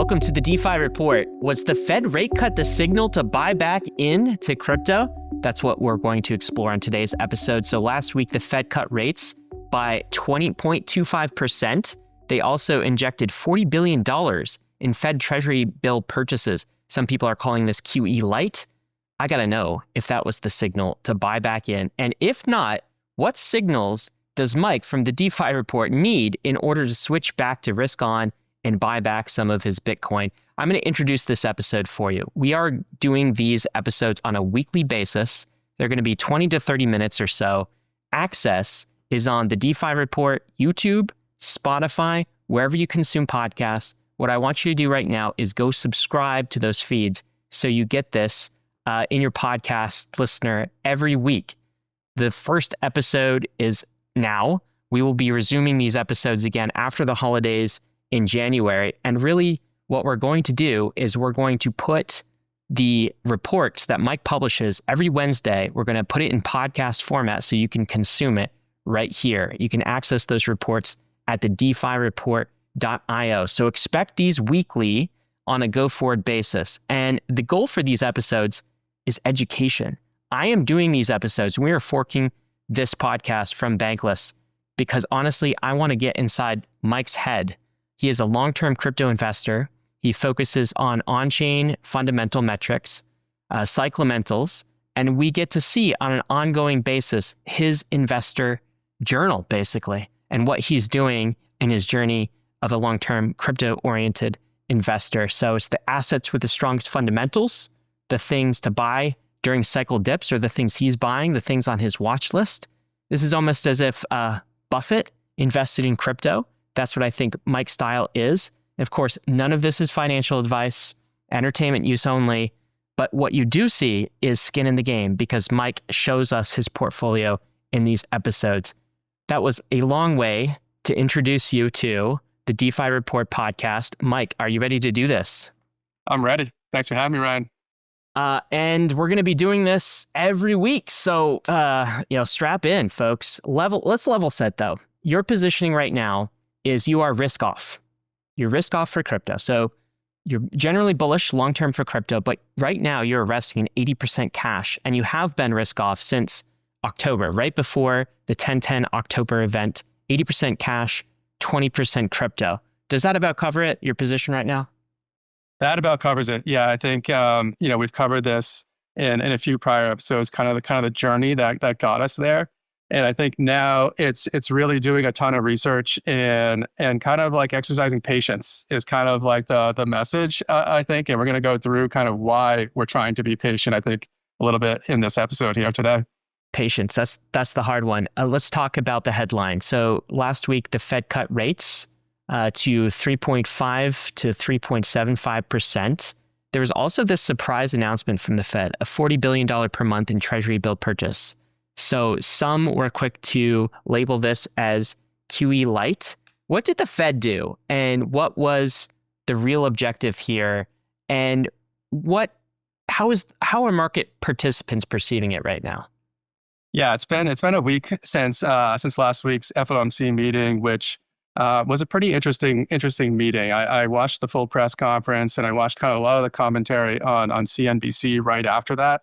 Welcome to the DeFi Report. Was the Fed rate cut the signal to buy back into crypto? That's what we're going to explore on today's episode. So last week, the Fed cut rates by 20.25%. They also injected $40 billion in Fed Treasury bill purchases. Some people are calling this QE light. I got to know if that was the signal to buy back in. And if not, what signals does Mike from the DeFi Report need in order to switch back to risk on and buy back some of his Bitcoin? I'm going to introduce this episode for you. We are doing these episodes on a weekly basis. They're going to be 20 to 30 minutes or so. Access is on the DeFi Report, YouTube, Spotify, wherever you consume podcasts. What I want you to do right now is go subscribe to those feeds so you get this in your podcast listener every week. The first episode is now. We will be resuming these episodes again after the holidays in January. And really what we're going to do is we're going to put the reports that Mike publishes every Wednesday, we're going to put it in podcast format so you can consume it right here. You can access those reports at the DeFiReport.io. So expect these weekly on a go-forward basis. And the goal for these episodes is education. I am doing these episodes. We are forking this podcast from Bankless because honestly, I want to get inside Mike's head. He is a long-term crypto investor. He focuses on on-chain fundamental metrics, cyclamentals, and we get to see on an ongoing basis his investor journal, basically, and what he's doing in his journey of a long-term crypto-oriented investor. So it's the assets with the strongest fundamentals, the things to buy during cycle dips, or the things he's buying, the things on his watch list. This is almost as if Buffett invested in crypto. That's what I think Mike's style is. Of course, none of this is financial advice, entertainment use only. But what you do see is skin in the game because Mike shows us his portfolio in these episodes. That was a long way to introduce you to the DeFi Report podcast. Mike, are you ready to do this? I'm ready. Thanks for having me, Ryan. And we're going to be doing this every week. So, strap in, folks. Let's level set, though. Your positioning right now is you are risk off. You're risk off for crypto. So you're generally bullish long-term for crypto, but right now you're resting in 80% cash, and you have been risk off since October, right before the 10/10 October event. 80% cash, 20% crypto. Does that about cover it, your position right now? That about covers it. Yeah, I think we've covered this in a few prior episodes, kind of the journey that got us there. And I think now it's really doing a ton of research and kind of like exercising patience is kind of like the message, I think. And we're going to go through kind of why we're trying to be patient, I think, a little bit in this episode here today. Patience, that's the hard one. Let's talk about the headline. So last week, the Fed cut rates to 3.5 to 3.75%. There was also this surprise announcement from the Fed, a $40 billion per month in Treasury bill purchase. So some were quick to label this as QE light. What did the Fed do? And what was the real objective here? And how are market participants perceiving it right now? Yeah, it's been a week since last week's FOMC meeting, which was a pretty interesting meeting. I watched the full press conference and I watched kind of a lot of the commentary on CNBC right after that.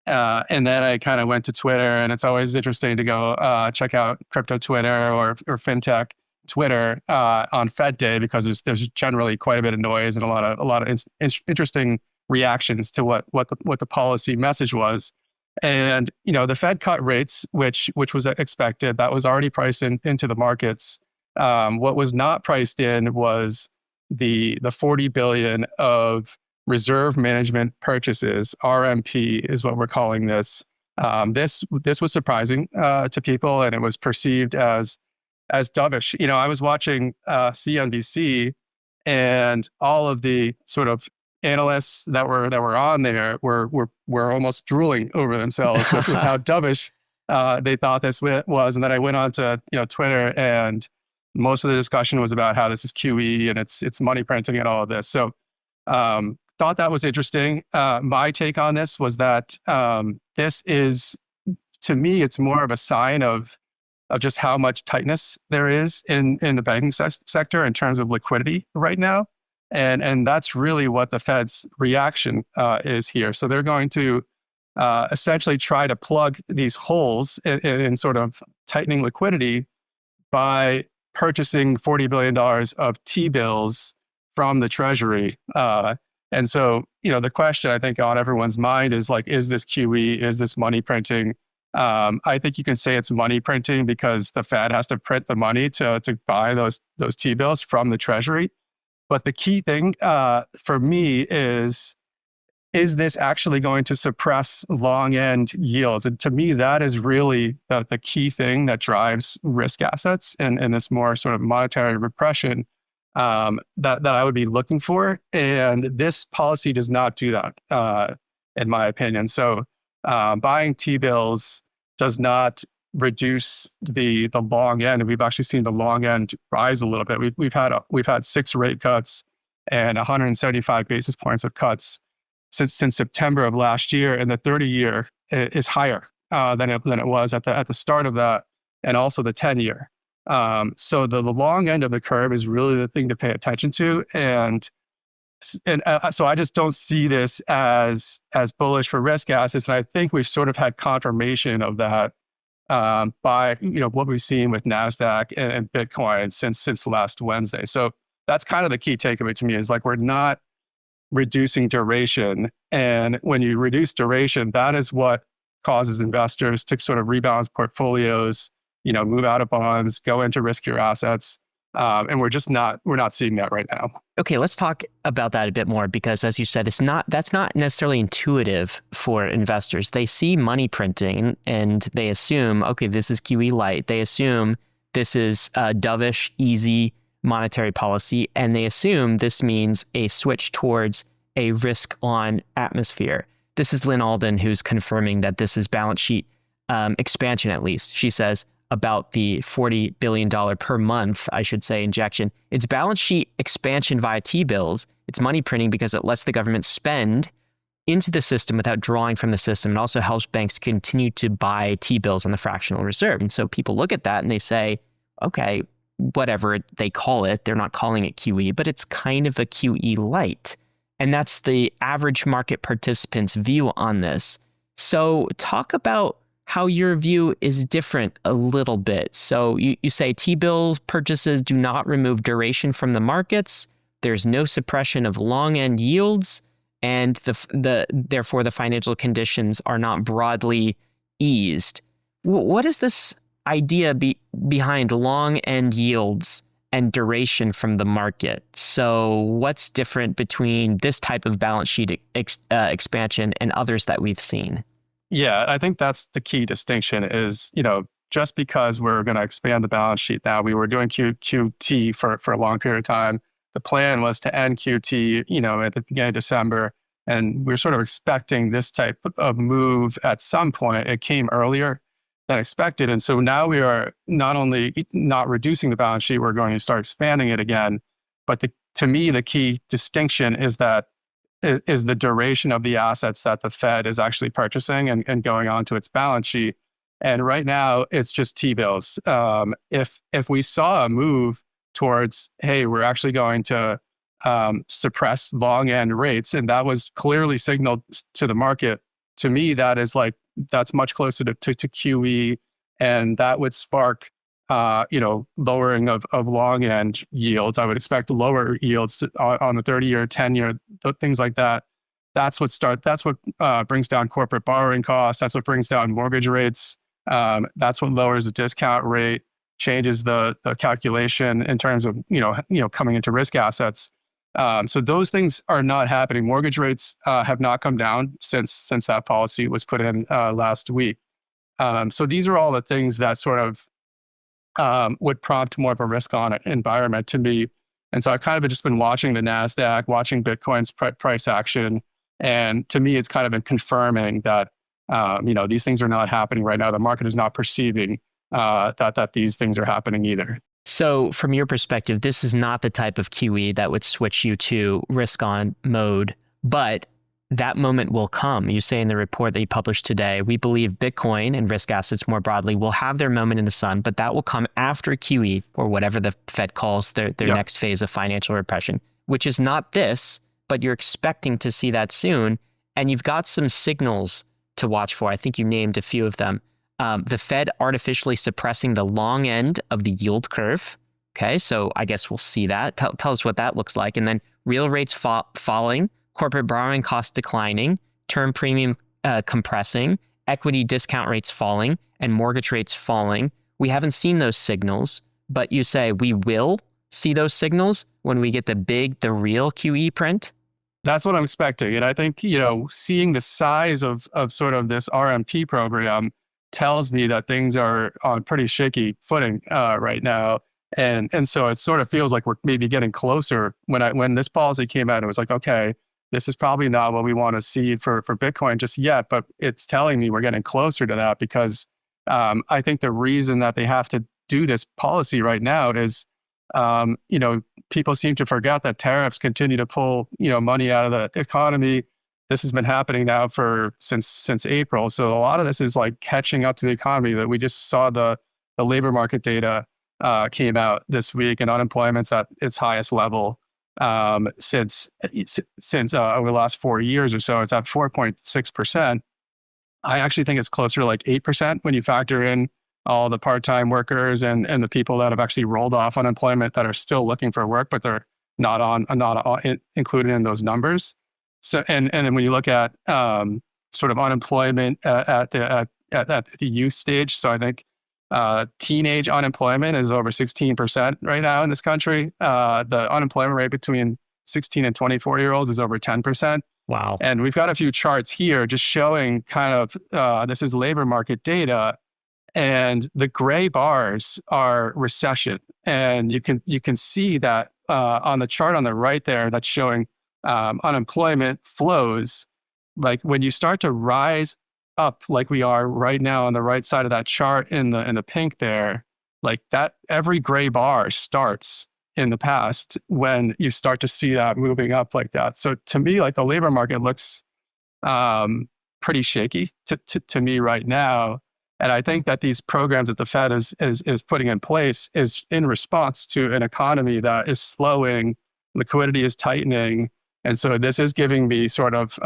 And then I kind of went to Twitter, and it's always interesting to go check out crypto Twitter or fintech Twitter on Fed Day because there's generally quite a bit of noise and a lot of interesting reactions to what the policy message was. And the Fed cut rates, which was expected, that was already priced into the markets. What was not priced in was the $40 billion of reserve management purchases. RMP is what we're calling this. This was surprising to people, and it was perceived as dovish. I was watching CNBC, and all of the sort of analysts that were on there were almost drooling over themselves with how dovish they thought this was. And then I went on to Twitter, and most of the discussion was about how this is QE and it's money printing and all of this. So thought that was interesting. My take on this was that this is, to me, it's more of a sign of just how much tightness there is in the banking sector in terms of liquidity right now. And that's really what the Fed's reaction is here. So they're going to essentially try to plug these holes in sort of tightening liquidity by purchasing $40 billion of T-bills from the Treasury. And so, the question I think on everyone's mind is like, is this QE? Is this money printing? I think you can say it's money printing because the Fed has to print the money to buy those T-bills from the Treasury. But the key thing for me is this actually going to suppress long end yields? And to me, that is really the key thing that drives risk assets and this more sort of monetary repression that I would be looking for. And this policy does not do that, in my opinion. So buying T-bills does not reduce the long end. And we've actually seen the long end rise a little bit. We've had 6 rate cuts and 175 basis points of cuts since September of last year, and the 30-year is higher than it was at the start of that, and also the 10-year. So the long end of the curve is really the thing to pay attention to, and so I just don't see this as bullish for risk assets, and I think we've sort of had confirmation of that by what we've seen with Nasdaq and Bitcoin since last Wednesday. So that's kind of the key takeaway to me is like we're not reducing duration. And when you reduce duration, that is what causes investors to sort of rebalance portfolios, move out of bonds, go into riskier assets. And we're not seeing that right now. Okay, let's talk about that a bit more because as you said, that's not necessarily intuitive for investors. They see money printing and they assume, okay, this is QE light. They assume this is dovish, easy monetary policy, and they assume this means a switch towards a risk-on atmosphere. This is Lynn Alden who's confirming that this is balance sheet expansion, at least. She says about the $40 billion per month, I should say, injection. It's balance sheet expansion via T-bills. It's money printing because it lets the government spend into the system without drawing from the system. It also helps banks continue to buy T-bills on the fractional reserve. And so people look at that and they say, okay, whatever they call it, they're not calling it QE, but it's kind of a QE light. And that's the average market participant's view on this. So talk about how your view is different a little bit. So you say T-bill purchases do not remove duration from the markets. There's no suppression of long end yields, and therefore the financial conditions are not broadly eased. What is this idea behind long end yields and duration from the market? So what's different between this type of balance sheet expansion and others that we've seen? Yeah, I think that's the key distinction is, just because we're going to expand the balance sheet now, we were doing QT for a long period of time. The plan was to end QT, at the beginning of December, and we're sort of expecting this type of move at some point. It came earlier than expected. And so now we are not only not reducing the balance sheet, we're going to start expanding it again. But to me, the key distinction is the duration of the assets that the Fed is actually purchasing and going onto its balance sheet. And right now, it's just T-bills. If we saw a move towards, hey, we're actually going to suppress long end rates, and that was clearly signaled to the market, to me, that's much closer to QE, and that would spark lowering of long end yields. I would expect lower yields on the 30-year, 10-year, things like that. That's what brings down corporate borrowing costs. That's what brings down mortgage rates. That's what lowers the discount rate, changes the calculation in terms of coming into risk assets. So those things are not happening. Mortgage rates have not come down since that policy was put in last week. So these are all the things that sort of would prompt more of a risk-on environment to me. And so I've kind of just been watching the Nasdaq, watching Bitcoin's price action, and to me, it's kind of been confirming that these things are not happening right now. The market is not perceiving that these things are happening either. So from your perspective, this is not the type of QE that would switch you to risk-on mode, but that moment will come. You say in the report that you published today, we believe Bitcoin and risk assets more broadly will have their moment in the sun, but that will come after QE or whatever the Fed calls their next phase of financial repression. which is not this, but you're expecting to see that soon. And you've got some signals to watch for. I think you named a few of them. The Fed artificially suppressing the long end of the yield curve. Okay, so I guess we'll see that. Tell us what that looks like. And then real rates falling, corporate borrowing costs declining, term premium compressing, equity discount rates falling, and mortgage rates falling. We haven't seen those signals, but you say we will see those signals when we get the real QE print? That's what I'm expecting. And I think, seeing the size of sort of this RMP program tells me that things are on pretty shaky footing right now. And so it sort of feels like we're maybe getting closer. When this policy came out, it was like, okay, this is probably not what we want to see for Bitcoin just yet, but it's telling me we're getting closer to that because I think the reason that they have to do this policy right now is, people seem to forget that tariffs continue to pull, money out of the economy. This has been happening now since April. So a lot of this is like catching up to the economy. That we just saw the labor market data came out this week, and unemployment's at its highest level since over the last 4 years or so. It's at 4.6%. I actually think it's closer to like 8% when you factor in all the part-time workers and the people that have actually rolled off unemployment that are still looking for work, but they're not included in those numbers. So and then when you look at sort of unemployment at the youth stage, so I think teenage unemployment is over 16% right now in this country. The unemployment rate between 16 and 24-year-olds is over 10%. Wow. And we've got a few charts here just showing kind of, this is labor market data, and the gray bars are recession. And you can see that on the chart on the right there, that's showing unemployment flows. Like when you start to rise up like we are right now on the right side of that chart in the pink there, like that every gray bar starts in the past when you start to see that moving up like that. So to me, like the labor market looks pretty shaky to me right now. And I think that these programs that the Fed is putting in place is in response to an economy that is slowing, liquidity is tightening. And so this is giving me sort of,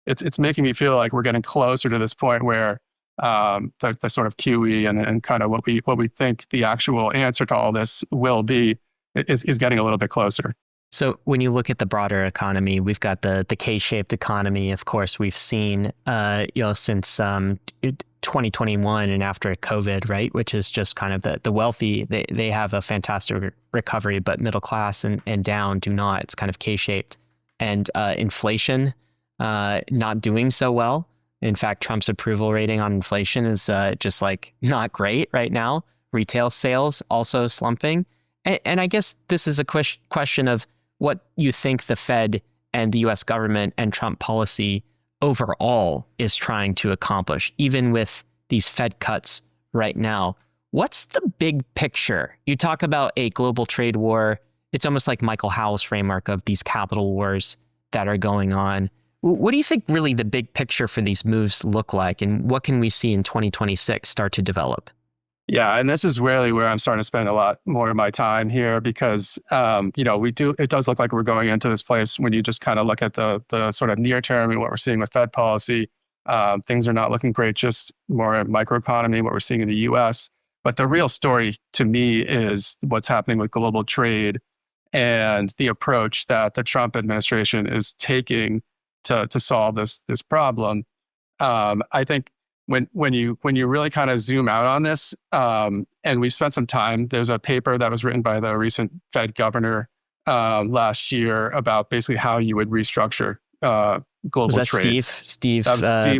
it's making me feel like we're getting closer to this point where the sort of QE and kind of what we think the actual answer to all this will be is getting a little bit closer. So when you look at the broader economy, we've got the K-shaped economy. Of course, we've seen since 2021 and after COVID, right, which is just kind of the wealthy, they have a fantastic recovery, but middle class and down do not. It's kind of K-shaped. And inflation not doing so well. In fact, Trump's approval rating on inflation is just like not great right now. Retail sales also slumping. And I guess this is a question of what you think the Fed and the US government and Trump policy overall is trying to accomplish, even with these Fed cuts right now. What's the big picture? You talk about a global trade war. It's almost like Michael Howell's framework of these capital wars that are going on. What do you think really the big picture for these moves look like, and what can we see in 2026 start to develop? Yeah, and this is really where I'm starting to spend a lot more of my time here because, it does look like we're going into this place when you just kind of look at the sort of near term and what we're seeing with Fed policy. Things are not looking great, just more microeconomy, what we're seeing in the US. But the real story to me is what's happening with global trade and the approach that the Trump administration is taking to solve this problem. I think when you really kind of zoom out on this, and we spent some time, there's a paper that was written by the recent Fed governor last year about basically how you would restructure global trade. Steve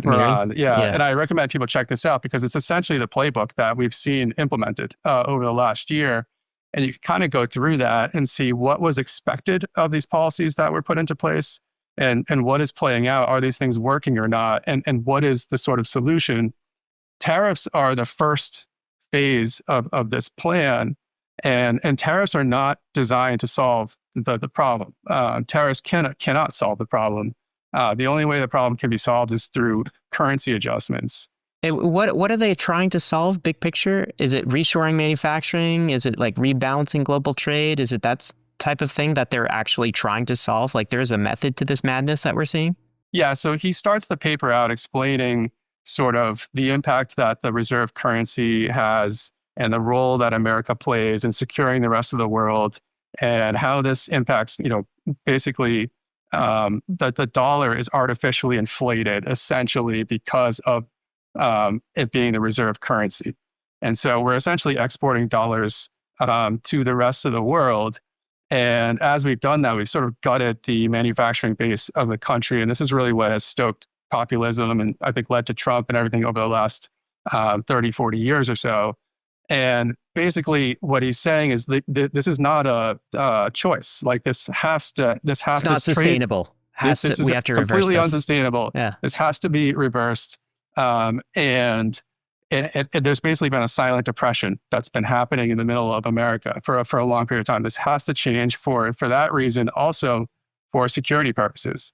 Moran. Yeah. And I recommend people check this out because it's essentially the playbook that we've seen implemented over the last year. And you can kind of go through that and see what was expected of these policies that were put into place and what is playing out. Are these things working or not? And what is the sort of solution? Tariffs are the first phase of this plan. And tariffs are not designed to solve the problem. Tariffs cannot solve the problem. The only way the problem can be solved is through currency adjustments. What are they trying to solve, big picture? Is it reshoring manufacturing? Is it like rebalancing global trade? Is it that's type of thing that they're actually trying to solve? Like there's a method to this madness that we're seeing? Yeah, so he starts the paper out explaining sort of the impact that the reserve currency has and the role that America plays in securing the rest of the world and how this impacts, basically that the dollar is artificially inflated essentially because of it being the reserve currency. And so we're essentially exporting dollars to the rest of the world. And as we've done that, we've sort of gutted the manufacturing base of the country. And this is really what has stoked populism and I think led to Trump and everything over the last 30, 40 years or so. And basically what he's saying is this is not a choice. Like this has to. It's not sustainable. We have to reverse this. Completely unsustainable. Yeah. This has to be reversed. And there's basically been a silent depression that's been happening in the middle of America for a long period of time. This has to change for that reason. Also for security purposes,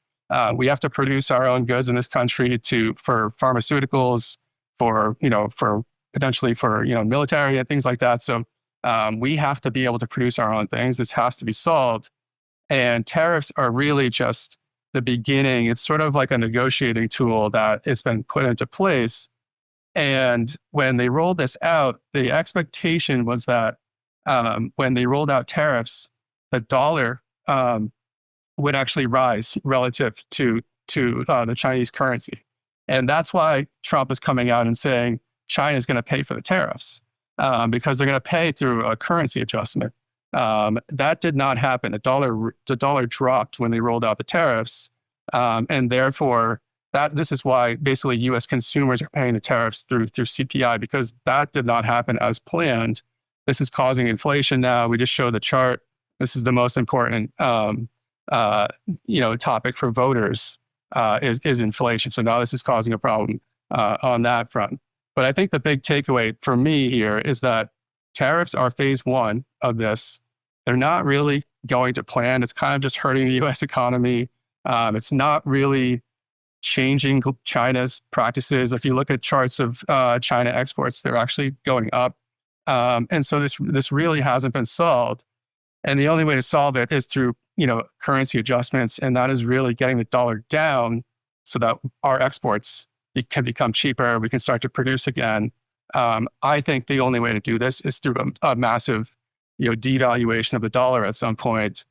we have to produce our own goods in this country for pharmaceuticals, for potentially for military and things like that. So we have to be able to produce our own things. This has to be solved, and tariffs are really just the beginning. It's sort of like a negotiating tool that has been put into place. And when they rolled this out, the expectation was that when they rolled out tariffs, the dollar would actually rise relative to the Chinese currency. And that's why Trump is coming out and saying China is going to pay for the tariffs because they're going to pay through a currency adjustment. That did not happen. The dollar dropped when they rolled out the tariffs. And therefore, this is why basically U.S. consumers are paying the tariffs through CPI, because that did not happen as planned. This is causing inflation now. We just showed the chart. This is the most important topic for voters is inflation. So now this is causing a problem on that front. But I think the big takeaway for me here is that tariffs are phase one of this. They're not really going to plan. It's kind of just hurting the U.S. economy. It's not really changing China's practices. If you look at charts of China exports, they're actually going up. And so this really hasn't been solved. And the only way to solve it is through currency adjustments. And that is really getting the dollar down so that our exports can become cheaper. We can start to produce again. I think the only way to do this is through a massive devaluation of the dollar at some point.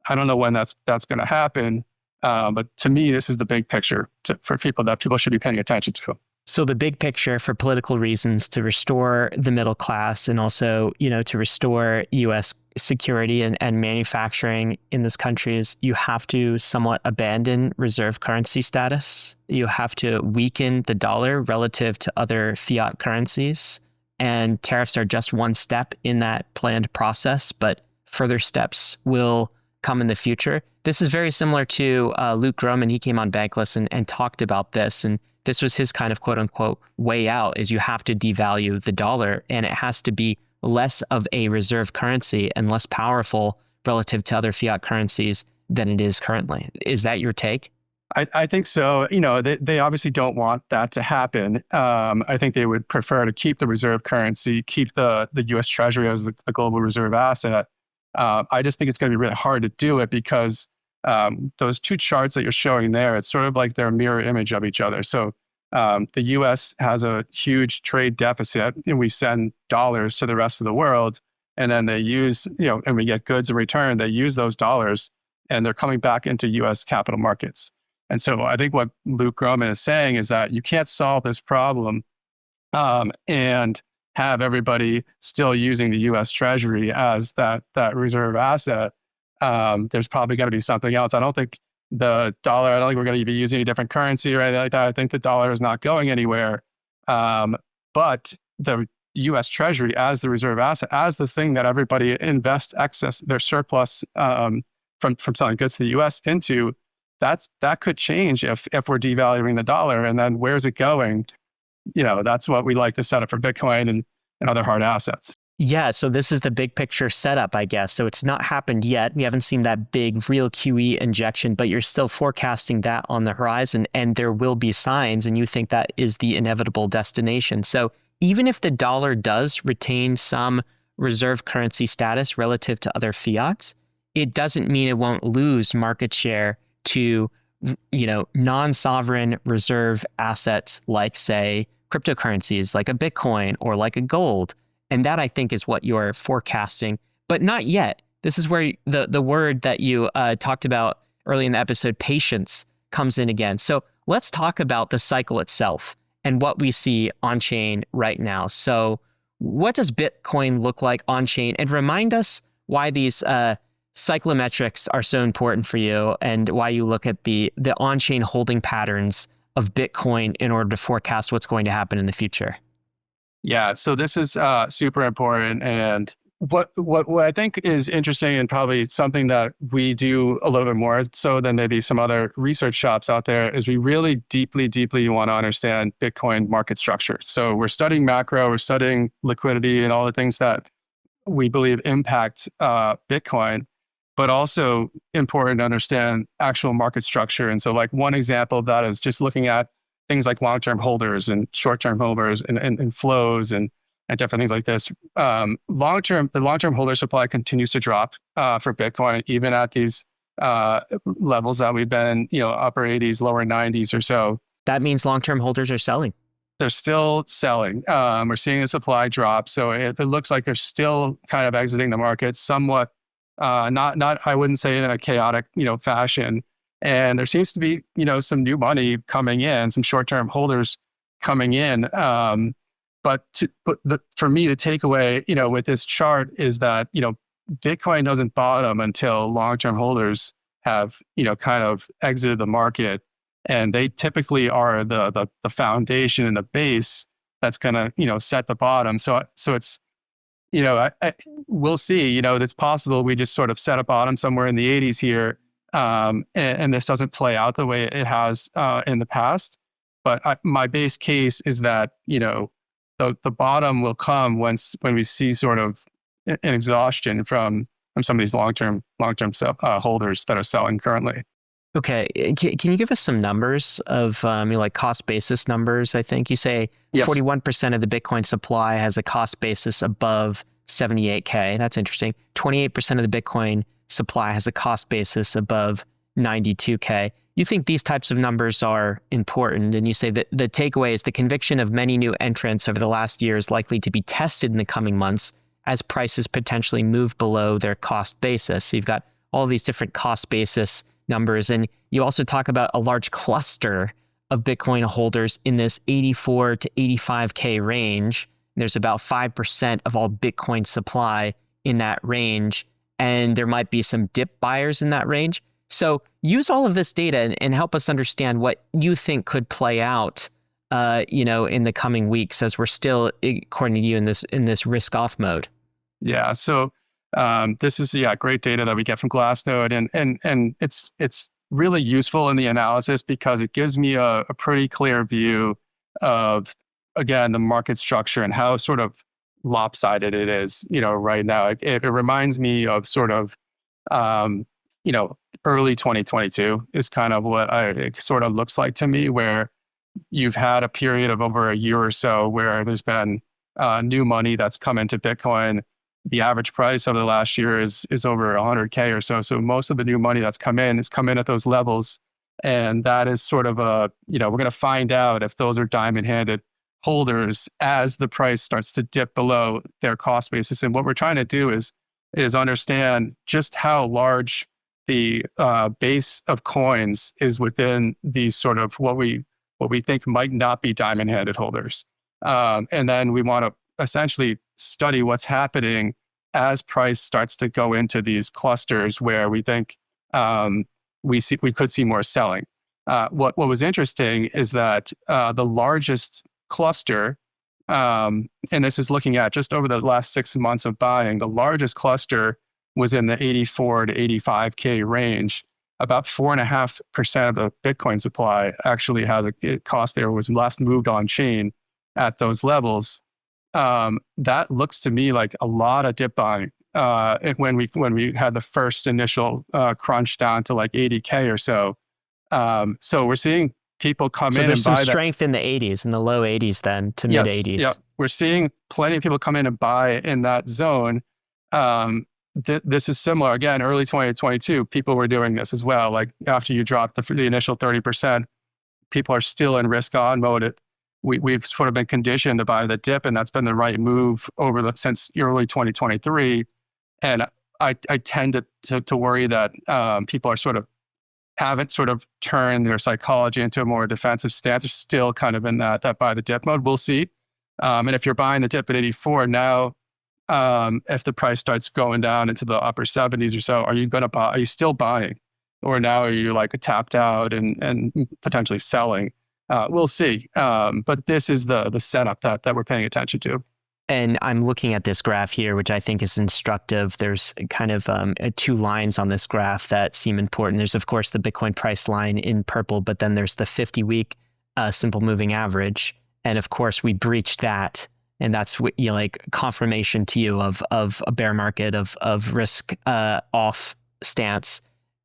I don't know when that's going to happen. But to me, this is the big picture for people that people should be paying attention to. So the big picture for political reasons to restore the middle class and also, to restore U.S. security and manufacturing in this country is you have to somewhat abandon reserve currency status. You have to weaken the dollar relative to other fiat currencies. And tariffs are just one step in that planned process, but further steps will come in the future. This is very similar to Luke Gromen. He came on Bankless and talked about this. And this was his kind of quote unquote way out is you have to devalue the dollar and it has to be less of a reserve currency and less powerful relative to other fiat currencies than it is currently. Is that your take? I think so. They obviously don't want that to happen. I think they would prefer to keep the reserve currency, keep the U.S. Treasury as the global reserve asset. I just think it's going to be really hard to do it because those two charts that you're showing there, it's sort of like they're a mirror image of each other. So the U.S. has a huge trade deficit and we send dollars to the rest of the world and then they use, and we get goods in return. They use those dollars and they're coming back into U.S. capital markets. And so I think what Luke Gromen is saying is that you can't solve this problem and have everybody still using the U.S. Treasury as that reserve asset. There's probably going to be something else. I don't think we're going to be using a different currency or anything like that. I think the dollar is not going anywhere. But the U.S. Treasury as the reserve asset, as the thing that everybody invests their surplus from selling goods to the U.S. into, that could change if we're devaluing the dollar. And then where's it going? That's what we like to set up for Bitcoin and other hard assets. Yeah, so this is the big picture setup, I guess. So it's not happened yet. We haven't seen that big real QE injection, but you're still forecasting that on the horizon and there will be signs and you think that is the inevitable destination. So even if the dollar does retain some reserve currency status relative to other fiats, it doesn't mean it won't lose market share to, non-sovereign reserve assets like, say, cryptocurrencies like a Bitcoin or like a gold. And that, I think, is what you're forecasting, but not yet. This is where the word that you talked about early in the episode, patience, comes in again. So let's talk about the cycle itself and what we see on-chain right now. So what does Bitcoin look like on-chain? And remind us why these cyclometrics are so important for you and why you look at the on-chain holding patterns of Bitcoin in order to forecast what's going to happen in the future. Yeah, so this is super important. And what I think is interesting and probably something that we do a little bit more so than maybe some other research shops out there is we really deeply want to understand Bitcoin market structure. So we're studying macro, we're studying liquidity and all the things that we believe impact Bitcoin, but also important to understand actual market structure. And so like one example of that is just looking at things like long-term holders and short-term holders and flows and different things like this. The long-term holder supply continues to drop for Bitcoin, even at these levels that we've been, upper 80s, lower 90s or so. That means long-term holders are selling. They're still selling. We're seeing the supply drop. So it looks like they're still kind of exiting the market somewhat, not I wouldn't say in a chaotic, fashion. And there seems to be, some new money coming in, some short-term holders coming in. But for me, the takeaway, with this chart is that, Bitcoin doesn't bottom until long-term holders have, kind of exited the market. And they typically are the foundation and the base that's going to, set the bottom. So it's, we'll see, it's possible we just sort of set a bottom somewhere in the 80s here. And this doesn't play out the way it has in the past. But my base case is that, the bottom will come when we see sort of an exhaustion from some of these long-term holders that are selling currently. Okay. Can you give us some numbers of like cost basis numbers? I think you say yes. 41% of the Bitcoin supply has a cost basis above 78K. That's interesting. 28% of the Bitcoin supply has a cost basis above 92K. You think these types of numbers are important, and you say that the takeaway is the conviction of many new entrants over the last year is likely to be tested in the coming months as prices potentially move below their cost basis. So you've got all these different cost basis numbers, and you also talk about a large cluster of Bitcoin holders in this 84 to 85K range. There's about 5% of all Bitcoin supply in that range, and there might be some dip buyers in that range. So use all of this data and help us understand what you think could play out, in the coming weeks as we're still, according to you, in this risk-off mode. Yeah. So this is great data that we get from Glassnode, and it's really useful in the analysis because it gives me a pretty clear view of, again, the market structure and how sort of lopsided it is, right now. It reminds me of sort of, early 2022 is kind of what it sort of looks like to me, where you've had a period of over a year or so where there's been new money that's come into Bitcoin. The average price over the last year is over 100K or so. So most of the new money that's come in has come in at those levels. And that is sort of we're going to find out if those are diamond-handed holders as the price starts to dip below their cost basis. And what we're trying to do is understand just how large the base of coins is within these sort of what we think might not be diamond-handed holders. And then we want to essentially study what's happening as price starts to go into these clusters where we think we could see more selling. What was interesting is that the largest cluster, and this is looking at just over the last 6 months of buying, the largest cluster was in the 84 to 85K range. About 4.5% of the Bitcoin supply actually has a cost there, was last moved on chain at those levels. That looks to me like a lot of dip buying when we had the first initial crunch down to like 80K or so. So we're seeing people come in and buy that. So there's some strength in the 80s, in the low 80s then to mid 80s. Yeah, we're seeing plenty of people come in and buy in that zone. this is similar. Again, early 2022, people were doing this as well. Like after you drop the initial 30%, people are still in risk on mode. We've sort of been conditioned to buy the dip, and that's been the right move since early 2023. And I tend to worry that people are haven't turned their psychology into a more defensive stance. They're still kind of in that buy the dip mode. We'll see. And if you're buying the dip at 84 now, if the price starts going down into the upper 70s or so, are you going to buy? Are you still buying, or now are you like tapped out and potentially selling? We'll see. But this is the setup that we're paying attention to. And I'm looking at this graph here, which I think is instructive. There's kind of 2 lines on this graph that seem important. There's, of course, the Bitcoin price line in purple, but then there's the 50-week simple moving average. And of course, we breached that. And that's what, like confirmation to you of a bear market, of risk off stance.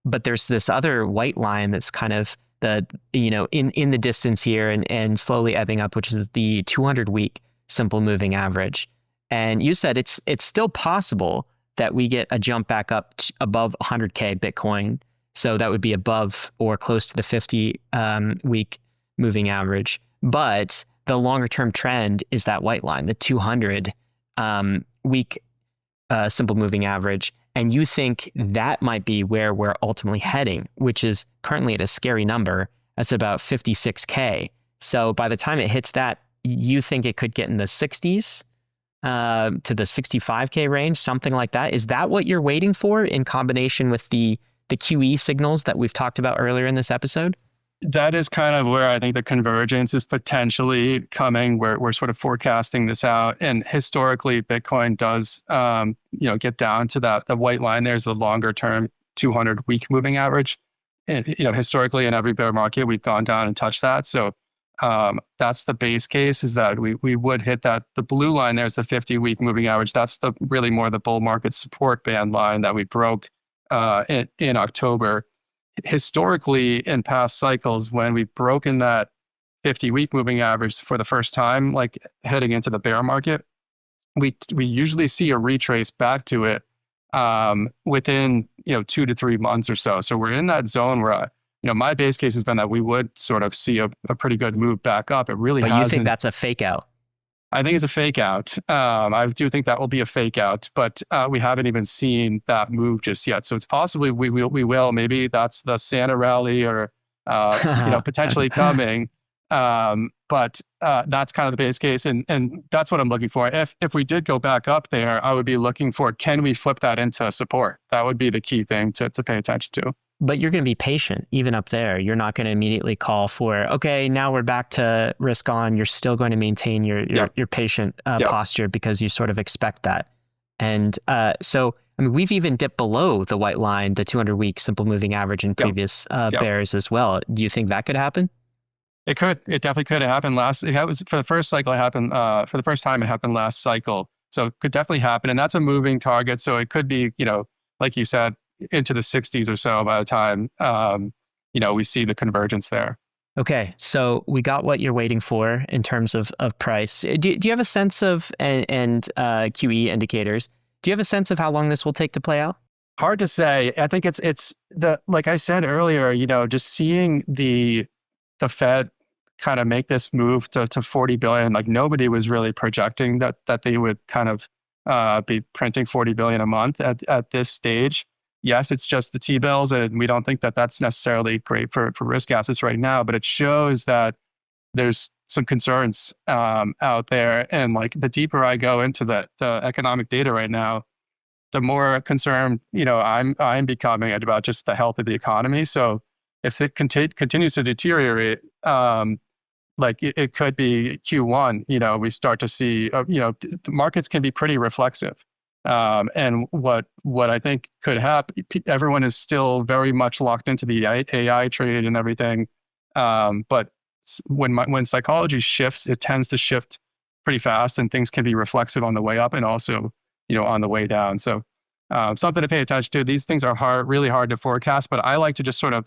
But there's this other white line that's kind of in the distance here and slowly ebbing up, which is the 200-week simple moving average. And you said it's still possible that we get a jump back up above 100K Bitcoin. So that would be above or close to the 50-week moving average. But the longer term trend is that white line, the 200-week simple moving average. And you think that might be where we're ultimately heading, which is currently at a scary number. That's about 56K. So by the time it hits that, you think it could get in the 60s to the 65K range, something like that. Is that what you're waiting for in combination with the QE signals that we've talked about earlier in this episode? That is kind of where I think the convergence is potentially coming. We're sort of forecasting this out. And historically, Bitcoin does get down to the white line. There's the longer term 200-week moving average. And, historically in every bear market, we've gone down and touched that. So that's the base case, is that we would hit that. The blue line, there's the 50-week moving average. That's the really more the bull market support band line that we broke in October. Historically, in past cycles, when we've broken that 50-week moving average for the first time, like heading into the bear market, we usually see a retrace back to it within 2 to 3 months or so. So we're in that zone where my base case has been that we would sort of see a pretty good move back up. It really hasn't. But you think that's a fake out? I think it's a fake out. I do think that will be a fake out, but we haven't even seen that move just yet. So it's possibly we will. Maybe that's the Santa rally, or potentially coming. But that's kind of the base case, and that's what I'm looking for. If we did go back up there, I would be looking for, can we flip that into support? That would be the key thing to pay attention to. But you're going to be patient even up there. You're not going to immediately call for, okay, now we're back to risk on. You're still going to maintain your patient posture, because you sort of expect that. And so, I mean, we've even dipped below the white line, the 200-week simple moving average in previous bears as well. Do you think that could happen? It could. It definitely could have happened for the first cycle. It happened for the first time. It happened last cycle. So it could definitely happen. And that's a moving target. So it could be, like you said, into the 60s or so by the time, we see the convergence there. Okay. So we got what you're waiting for in terms of price. Do you have a sense of, and QE indicators, do you have a sense of how long this will take to play out? Hard to say. I think it's like I said earlier, just seeing the Fed kind of make this move to 40 billion, like nobody was really projecting that they would kind of be printing 40 billion a month at this stage. Yes, it's just the T-bills, and we don't think that that's necessarily great for risk assets right now, but it shows that there's some concerns out there. And like the deeper I go into the economic data right now, the more concerned, I'm becoming about just the health of the economy. So if it continues to deteriorate, like it could be Q1, we start to see, the markets can be pretty reflexive. And what I think could happen, everyone is still very much locked into the AI trade and everything. But when psychology shifts, it tends to shift pretty fast, and things can be reflexive on the way up and also, on the way down. So something to pay attention to. These things are really hard to forecast, but I like to just sort of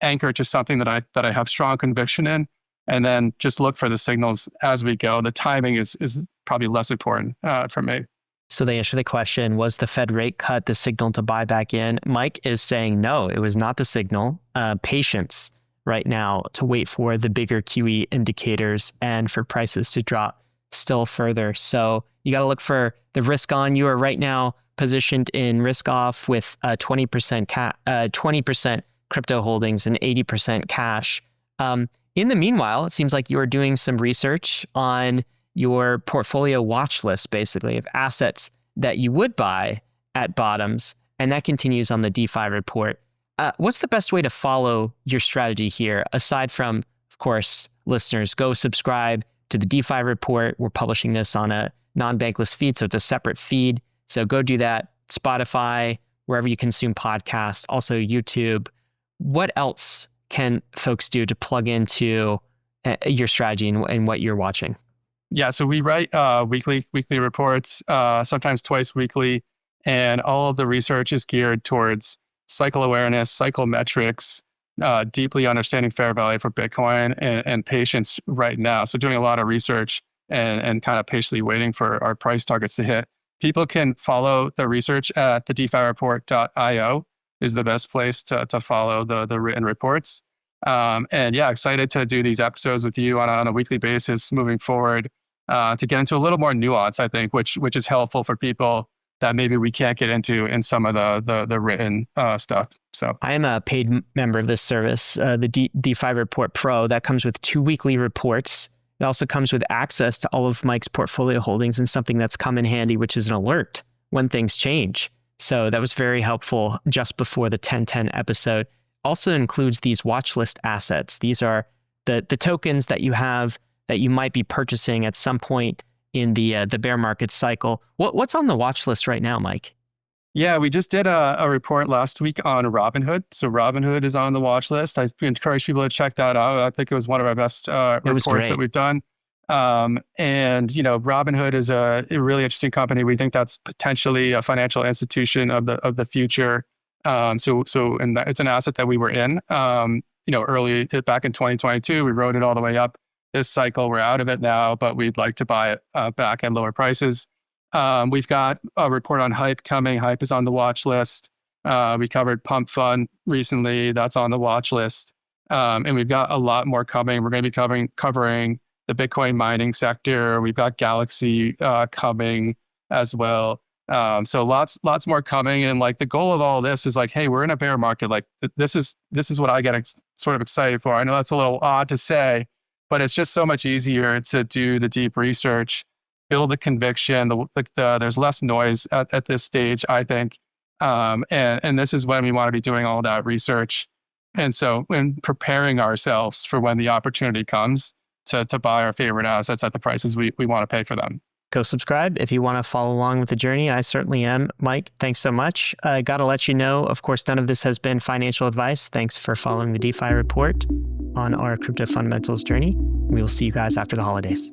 anchor to something that I have strong conviction in, and then just look for the signals as we go. The timing is probably less important for me. So they answer the question, was the Fed rate cut the signal to buy back in? Mike is saying no, it was not the signal. Patience right now to wait for the bigger QE indicators and for prices to drop still further. So you got to look for the risk on. You are right now positioned in risk off with 20% crypto holdings and 80% cash. In the meanwhile, it seems like you are doing some research on your portfolio watch list, basically, of assets that you would buy at bottoms, and that continues on the DeFi report. What's the best way to follow your strategy here, aside from, of course, listeners, go subscribe to the DeFi report. We're publishing this on a non-bankless feed, so it's a separate feed. So go do that. Spotify, wherever you consume podcasts, also YouTube. What else can folks do to plug into your strategy and what you're watching? Yeah, so we write weekly reports, sometimes twice weekly, and all of the research is geared towards cycle awareness, cycle metrics, deeply understanding fair value for Bitcoin, and patience right now. So doing a lot of research and kind of patiently waiting for our price targets to hit. People can follow the research at the DeFiReport.io is the best place to follow the written reports. And yeah, excited to do these episodes with you on a weekly basis moving forward. To get into a little more nuance, I think, which is helpful for people that maybe we can't get into in some of the written stuff. So I am a paid member of this service, the DeFi Report Pro. That comes with 2 weekly reports. It also comes with access to all of Mike's portfolio holdings and something that's come in handy, which is an alert when things change. So that was very helpful just before the 1010 episode. Also includes these watch list assets. These are the tokens that you have that you might be purchasing at some point in the bear market cycle. What's on the watch list right now, Mike? Yeah, we just did a report last week on Robinhood. So Robinhood is on the watch list. I encourage people to check that out. I think it was one of our best reports that we've done. And you know, Robinhood is a really interesting company. We think that's potentially a financial institution of the future. And it's an asset that we were in. Early back in 2022, we rode it all the way up. This cycle, we're out of it now, but we'd like to buy it back at lower prices. We've got a report on Hype coming. Hype is on the watch list. We covered Pump Fund recently. That's on the watch list. And we've got a lot more coming. We're going to be covering the Bitcoin mining sector. We've got Galaxy coming as well. So lots more coming. And like the goal of all this is like, hey, we're in a bear market. Like this is what I get sort of excited for. I know that's a little odd to say, but it's just so much easier to do the deep research, build the conviction. There's less noise at this stage, I think. And this is when we want to be doing all that research. And so in preparing ourselves for when the opportunity comes to buy our favorite assets at the prices we want to pay for them. Go subscribe if you want to follow along with the journey. I certainly am. Mike, thanks so much. I got to let you know, of course, none of this has been financial advice. Thanks for following the DeFi Report on our crypto fundamentals journey. We will see you guys after the holidays.